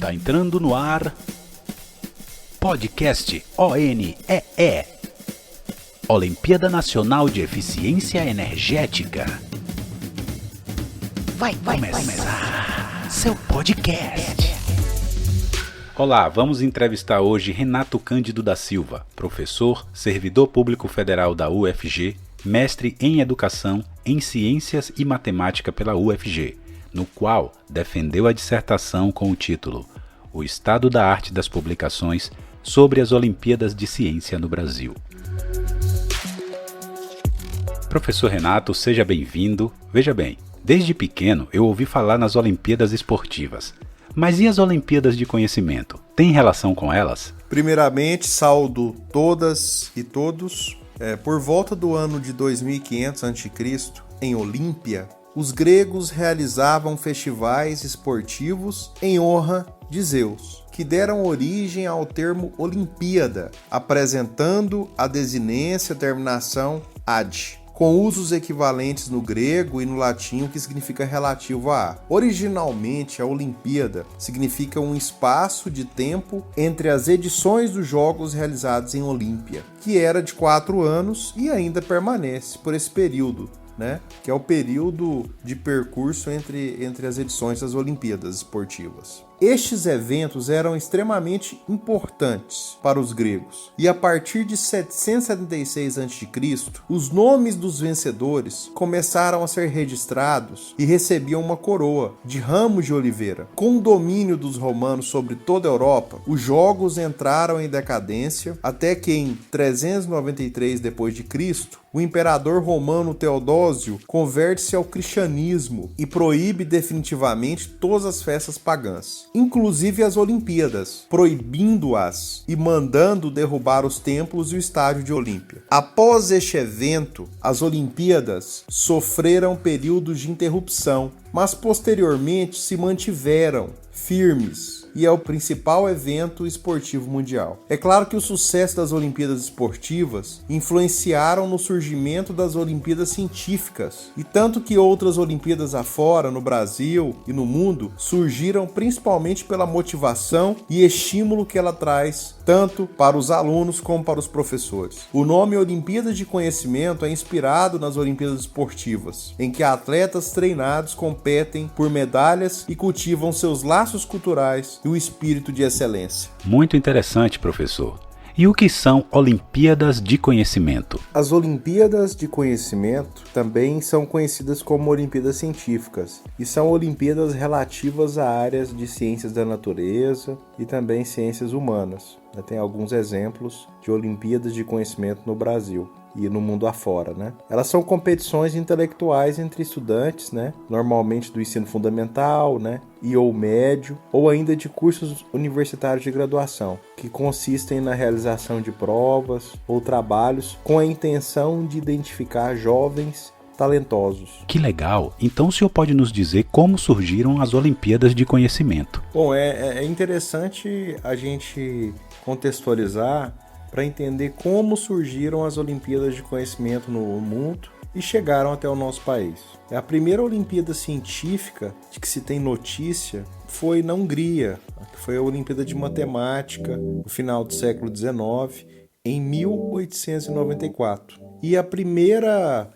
Está entrando no ar Podcast ONEE, Olimpíada Nacional de Eficiência Energética. Vai começar seu podcast. Olá, vamos entrevistar hoje Renato Cândido da Silva, professor, servidor público federal da UFG, mestre em Educação, em Ciências e Matemática pela UFG, no qual defendeu a dissertação com o título O Estado da Arte das Publicações sobre as Olimpíadas de Ciência no Brasil. Professor Renato, seja bem-vindo. Veja bem, desde pequeno eu ouvi falar nas Olimpíadas Esportivas. Mas e as Olimpíadas de Conhecimento? Tem relação com elas? Primeiramente, saúdo todas e todos. Por volta do ano de 2500 a.C., em Olímpia, os gregos realizavam festivais esportivos em honra de Zeus, que deram origem ao termo Olimpíada, apresentando a desinência, terminação ad, com usos equivalentes no grego e no latim, o que significa relativo a. Originalmente, a Olimpíada significa um espaço de tempo entre as edições dos Jogos realizados em Olímpia, que era de 4 anos e ainda permanece por esse período, que é o período de percurso entre as edições das Olimpíadas Esportivas. Estes eventos eram extremamente importantes para os gregos, e a partir de 776 a.C., os nomes dos vencedores começaram a ser registrados e recebiam uma coroa de ramos de oliveira. Com o domínio dos romanos sobre toda a Europa, os jogos entraram em decadência até que em 393 d.C., o imperador romano Teodósio converte-se ao cristianismo e proíbe definitivamente todas as festas pagãs, inclusive as Olimpíadas, proibindo-as e mandando derrubar os templos e o estádio de Olímpia. Após este evento, as Olimpíadas sofreram períodos de interrupção, mas posteriormente se mantiveram firmes e é o principal evento esportivo mundial. É claro que o sucesso das Olimpíadas Esportivas influenciaram no surgimento das Olimpíadas Científicas, e tanto que outras Olimpíadas afora, no Brasil e no mundo, surgiram principalmente pela motivação e estímulo que ela traz tanto para os alunos como para os professores. O nome Olimpíadas de Conhecimento é inspirado nas Olimpíadas Esportivas, em que atletas treinados competem por medalhas e cultivam seus laços culturais e o espírito de excelência. Muito interessante, professor. E o que são Olimpíadas de Conhecimento? As Olimpíadas de Conhecimento também são conhecidas como Olimpíadas Científicas e são Olimpíadas relativas a áreas de ciências da natureza e também ciências humanas. Tem alguns exemplos de Olimpíadas de Conhecimento no Brasil e no mundo afora, Elas são competições intelectuais entre estudantes, normalmente do ensino fundamental, e ou médio, ou ainda de cursos universitários de graduação, que consistem na realização de provas ou trabalhos com a intenção de identificar jovens talentosos. Que legal! Então o senhor pode nos dizer como surgiram as Olimpíadas de Conhecimento? Bom, é interessante a gente contextualizar para entender como surgiram as Olimpíadas de Conhecimento no mundo e chegaram até o nosso país. A primeira Olimpíada Científica de que se tem notícia foi na Hungria, que foi a Olimpíada de Matemática, no final do século XIX, em 1894. E a primeira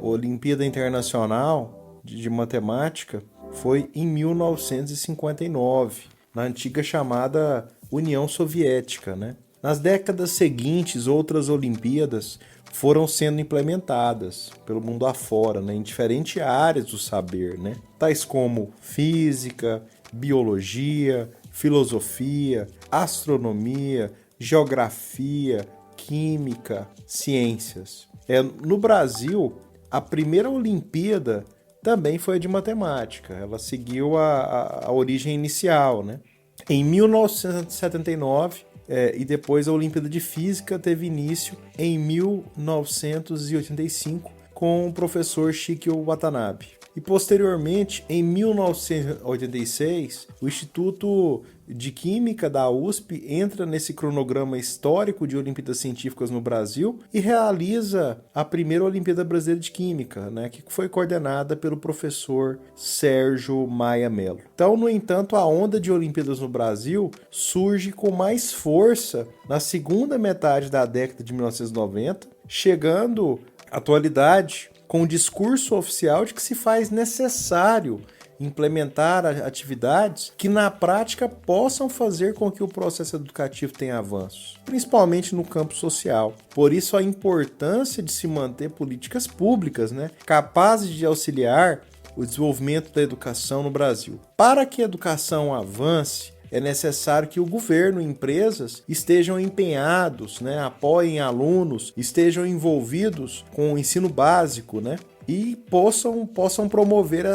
Olimpíada Internacional de Matemática foi em 1959, na antiga chamada União Soviética, Nas décadas seguintes, outras Olimpíadas foram sendo implementadas pelo mundo afora, em diferentes áreas do saber, tais como física, biologia, filosofia, astronomia, geografia, química, ciências. No Brasil, a primeira Olimpíada também foi a de matemática, ela seguiu a origem inicial, Em 1979, e depois a Olimpíada de Física teve início em 1985 com o professor Shikio Watanabe. E posteriormente, em 1986, o Instituto de Química da USP entra nesse cronograma histórico de Olimpíadas Científicas no Brasil e realiza a primeira Olimpíada Brasileira de Química, né, que foi coordenada pelo professor Sérgio Maia Mello. Então, no entanto, a onda de Olimpíadas no Brasil surge com mais força na segunda metade da década de 1990, chegando à atualidade com o discurso oficial de que se faz necessário implementar atividades que na prática possam fazer com que o processo educativo tenha avanços, principalmente no campo social. Por isso a importância de se manter políticas públicas, capazes de auxiliar o desenvolvimento da educação no Brasil. Para que a educação avance, é necessário que o governo e empresas estejam empenhados, apoiem alunos, estejam envolvidos com o ensino básico, e possam promover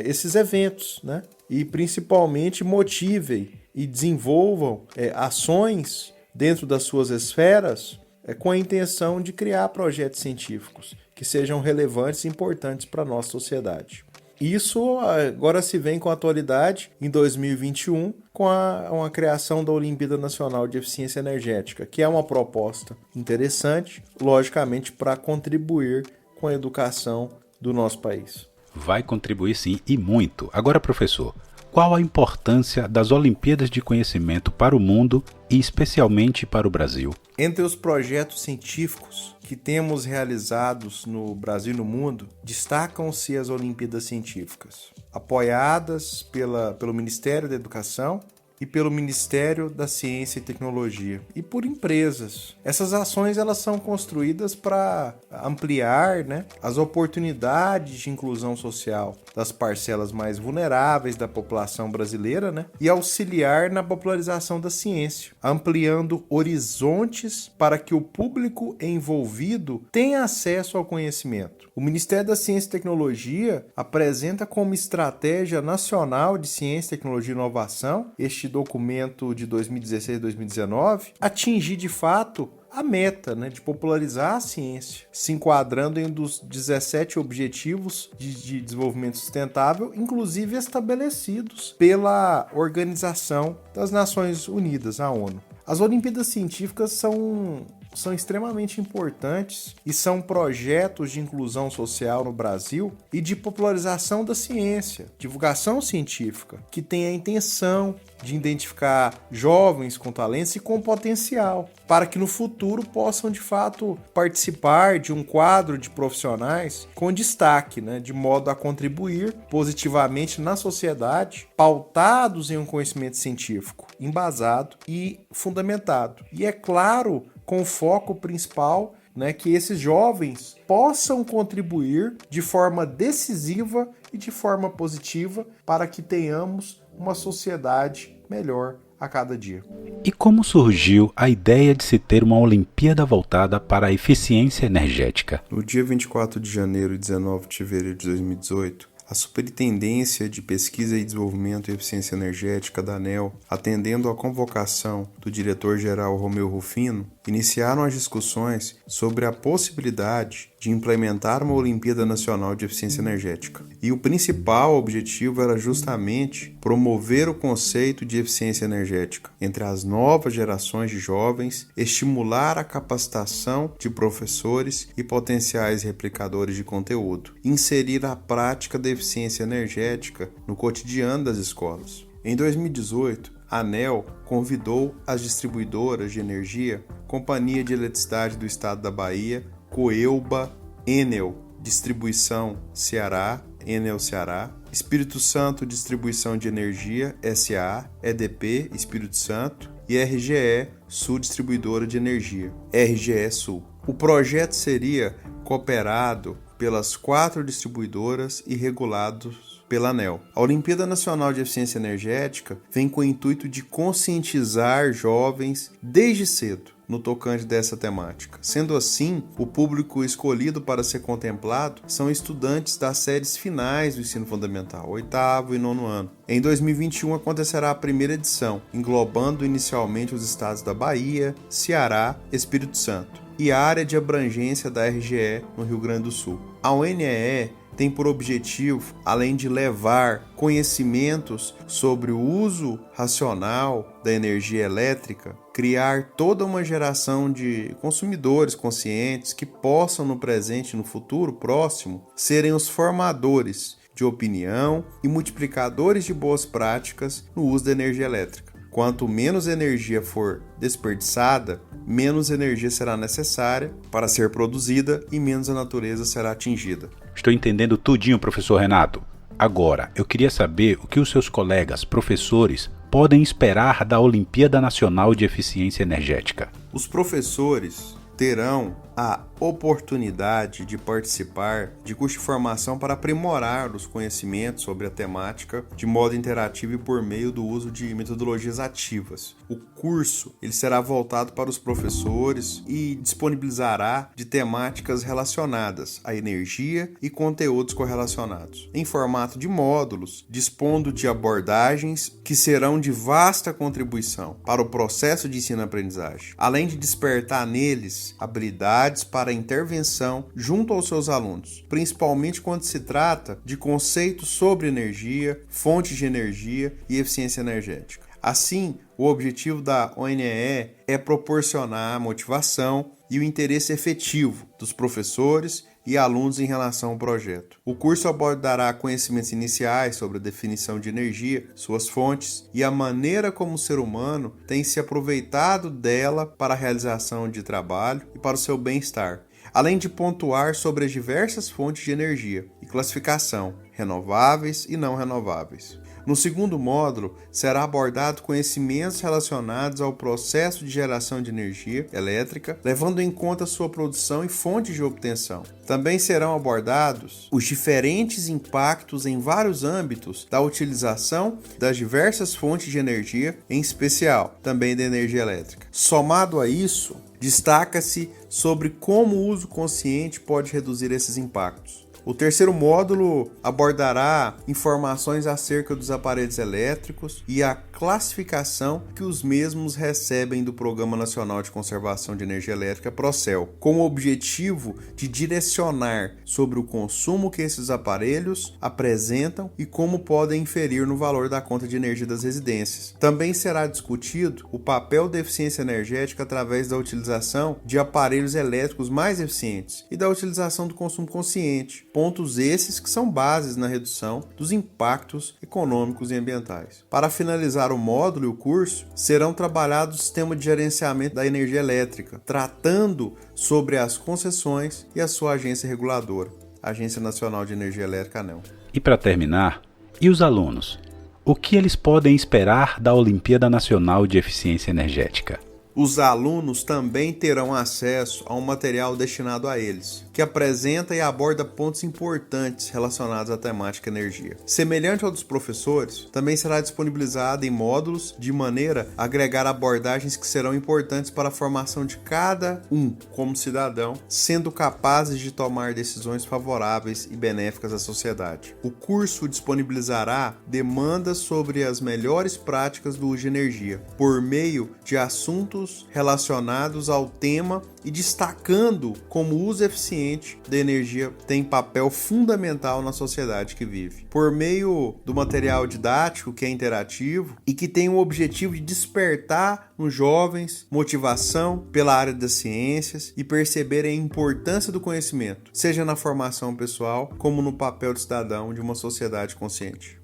esses eventos, e principalmente motivem e desenvolvam ações dentro das suas esferas com a intenção de criar projetos científicos que sejam relevantes e importantes para a nossa sociedade. Isso agora se vem com a atualidade em 2021 com a criação da Olimpíada Nacional de Eficiência Energética, que é uma proposta interessante, logicamente, para contribuir com a educação do nosso país. Vai contribuir sim, e muito. Agora, professor, qual a importância das Olimpíadas de Conhecimento para o mundo e especialmente para o Brasil? Entre os projetos científicos que temos realizados no Brasil e no mundo, destacam-se as Olimpíadas Científicas, apoiadas pelo Ministério da Educação e pelo Ministério da Ciência e Tecnologia e por empresas. Essas ações elas são construídas para ampliar as oportunidades de inclusão social das parcelas mais vulneráveis da população brasileira e auxiliar na popularização da ciência, ampliando horizontes para que o público envolvido tenha acesso ao conhecimento. O Ministério da Ciência e Tecnologia apresenta como estratégia nacional de ciência, tecnologia e inovação este documento de 2016-2019, atingir de fato a meta de popularizar a ciência, se enquadrando em um dos 17 objetivos de desenvolvimento sustentável, inclusive estabelecidos pela Organização das Nações Unidas, a ONU. As Olimpíadas Científicas são extremamente importantes e são projetos de inclusão social no Brasil e de popularização da ciência, divulgação científica, que tem a intenção de identificar jovens com talentos e com potencial, para que no futuro possam de fato participar de um quadro de profissionais com destaque, de modo a contribuir positivamente na sociedade, pautados em um conhecimento científico, embasado e fundamentado. E é claro, com o foco principal, que esses jovens possam contribuir de forma decisiva e de forma positiva para que tenhamos uma sociedade melhor a cada dia. E como surgiu a ideia de se ter uma Olimpíada voltada para a eficiência energética? No dia 24 de janeiro e 19 de fevereiro de 2018, a Superintendência de Pesquisa e Desenvolvimento e Eficiência Energética da ANEEL, atendendo à convocação do diretor-geral Romeu Rufino, iniciaram as discussões sobre a possibilidade de implementar uma Olimpíada Nacional de Eficiência Energética. E o principal objetivo era justamente promover o conceito de eficiência energética entre as novas gerações de jovens, estimular a capacitação de professores e potenciais replicadores de conteúdo, inserir a prática da eficiência energética no cotidiano das escolas. Em 2018, a ANEEL convidou as distribuidoras de energia, Companhia de Eletricidade do Estado da Bahia, Coelba, Enel Distribuição Ceará, Enel Ceará, Espírito Santo Distribuição de Energia, SA, EDP Espírito Santo e RGE Sul Distribuidora de Energia, RGE Sul. O projeto seria cooperado pelas 4 distribuidoras e regulados pela ANEEL. A Olimpíada Nacional de Eficiência Energética vem com o intuito de conscientizar jovens desde cedo no tocante dessa temática. Sendo assim, o público escolhido para ser contemplado são estudantes das séries finais do ensino fundamental, 8º e 9º ano. Em 2021 acontecerá a primeira edição, englobando inicialmente os estados da Bahia, Ceará e Espírito Santo. e área de abrangência da RGE no Rio Grande do Sul. A ONEE tem por objetivo, além de levar conhecimentos sobre o uso racional da energia elétrica, criar toda uma geração de consumidores conscientes que possam, no presente e no futuro próximo, serem os formadores de opinião e multiplicadores de boas práticas no uso da energia elétrica. Quanto menos energia for desperdiçada, menos energia será necessária para ser produzida e menos a natureza será atingida. Estou entendendo tudinho, professor Renato. Agora, eu queria saber o que os seus colegas, professores, podem esperar da Olimpíada Nacional de Eficiência Energética. Os professores terão a oportunidade de participar de curso de formação para aprimorar os conhecimentos sobre a temática de modo interativo e por meio do uso de metodologias ativas. O curso ele será voltado para os professores e disponibilizará de temáticas relacionadas à energia e conteúdos correlacionados, em formato de módulos, dispondo de abordagens que serão de vasta contribuição para o processo de ensino-aprendizagem, além de despertar neles habilidades para a intervenção junto aos seus alunos, principalmente quando se trata de conceitos sobre energia, fontes de energia e eficiência energética. Assim, o objetivo da ONEE é proporcionar a motivação e o interesse efetivo dos professores e alunos em relação ao projeto. O curso abordará conhecimentos iniciais sobre a definição de energia, suas fontes e a maneira como o ser humano tem se aproveitado dela para a realização de trabalho e para o seu bem-estar, além de pontuar sobre as diversas fontes de energia e classificação, renováveis e não renováveis. No segundo módulo, será abordado conhecimentos relacionados ao processo de geração de energia elétrica, levando em conta sua produção e fontes de obtenção. Também serão abordados os diferentes impactos em vários âmbitos da utilização das diversas fontes de energia, em especial também da energia elétrica. Somado a isso, destaca-se sobre como o uso consciente pode reduzir esses impactos. O terceiro módulo abordará informações acerca dos aparelhos elétricos e a classificação que os mesmos recebem do Programa Nacional de Conservação de Energia Elétrica, PROCEL, com o objetivo de direcionar sobre o consumo que esses aparelhos apresentam e como podem inferir no valor da conta de energia das residências. Também será discutido o papel da eficiência energética através da utilização de aparelhos elétricos mais eficientes e da utilização do consumo consciente, pontos esses que são bases na redução dos impactos econômicos e ambientais. Para finalizar o módulo e o curso, serão trabalhados o sistema de gerenciamento da energia elétrica, tratando sobre as concessões e a sua agência reguladora, Agência Nacional de Energia Elétrica, ANEEL. E para terminar, e os alunos? O que eles podem esperar da Olimpíada Nacional de Eficiência Energética? Os alunos também terão acesso a um material destinado a eles, que apresenta e aborda pontos importantes relacionados à temática energia. Semelhante ao dos professores, também será disponibilizado em módulos de maneira a agregar abordagens que serão importantes para a formação de cada um como cidadão, sendo capazes de tomar decisões favoráveis e benéficas à sociedade. O curso disponibilizará demandas sobre as melhores práticas do uso de energia, por meio de assuntos relacionados ao tema e destacando como o uso eficiente da energia tem papel fundamental na sociedade que vive. Por meio do material didático que é interativo e que tem o objetivo de despertar nos jovens motivação pela área das ciências e perceberem a importância do conhecimento, seja na formação pessoal como no papel de cidadão de uma sociedade consciente.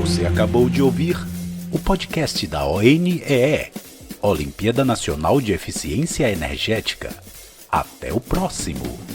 Você acabou de ouvir o podcast da ONEE, Olimpíada Nacional de Eficiência Energética. Até o próximo!